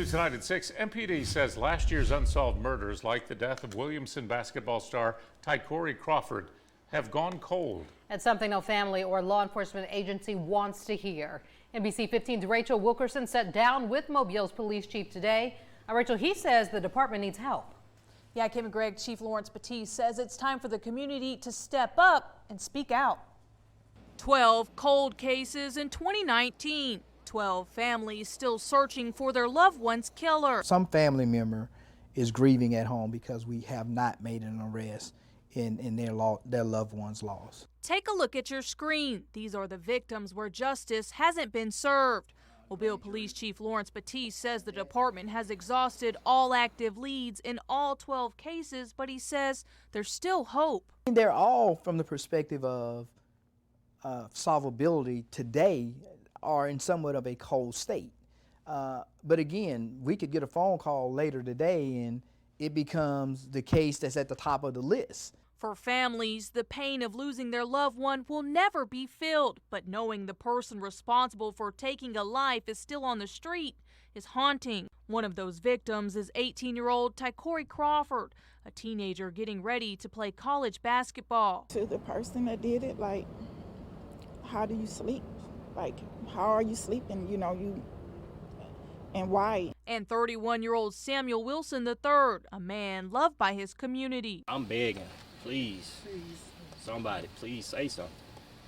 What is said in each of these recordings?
News tonight at 6, MPD says last year's unsolved murders, like the death of Williamson basketball star Tycorey Crawford, have gone cold. That's something no family or law enforcement agency wants to hear. NBC 15's Rachel Wilkerson sat down with Mobile's police chief today. Rachel, he says the department needs help. Yeah, Kim and Greg, Chief Lawrence Batiste says it's time for the community to step up and speak out. 12 cold cases in 2019. 12 families still searching for their loved one's killer. Some family member is grieving at home because we have not made an arrest in their loved one's loss. Take a look at your screen. These are the victims where justice hasn't been served. Mobile Police Chief Lawrence Batiste says the department has exhausted all active leads in all 12 cases, but he says there's still hope. They're all from the perspective of solvability today are in somewhat of a cold state. But again, we could get a phone call later today and it becomes the case that's at the top of the list. For families, the pain of losing their loved one will never be filled, but knowing the person responsible for taking a life is still on the street is haunting. One of those victims is 18-year-old Tycorey Crawford, a teenager getting ready to play college basketball. To the person that did it, like, how do you sleep? Like, how are you sleeping, and why? And 31-year-old Samuel Wilson III, a man loved by his community. I'm begging, please, somebody, please say something,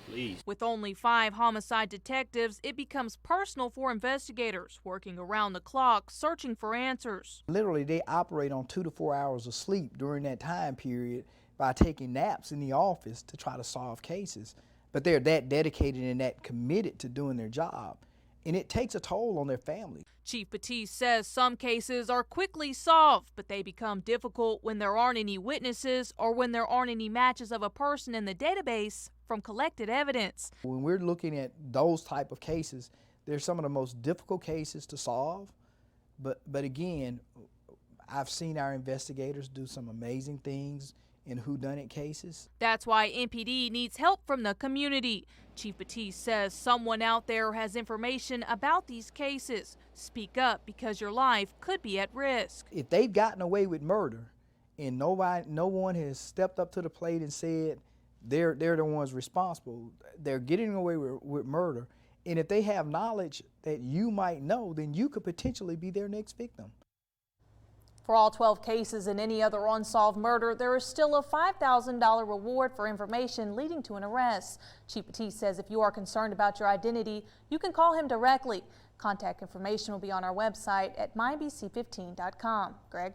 please. With only 5 homicide detectives, it becomes personal for investigators, working around the clock, searching for answers. Literally, they operate on 2 to 4 hours of sleep during that time period by taking naps in the office to try to solve cases. But they're that dedicated and that committed to doing their job, and it takes a toll on their family. Chief Batiste says some cases are quickly solved, but they become difficult when there aren't any witnesses or when there aren't any matches of a person in the database from collected evidence. When we're looking at those type of cases, they're some of the most difficult cases to solve. But again, I've seen our investigators do some amazing things in whodunit cases. That's why MPD needs help from the community. Chief Batiste says someone out there has information about these cases. Speak up because your life could be at risk. If they've gotten away with murder and no one has stepped up to the plate and said they're the ones responsible, they're getting away with murder, and if they have knowledge that you might know, then you could potentially be their next victim. For all 12 cases and any other unsolved murder, there is still a $5,000 reward for information leading to an arrest. Chief Batiste says if you are concerned about your identity, you can call him directly. Contact information will be on our website at mybc15.com. Greg?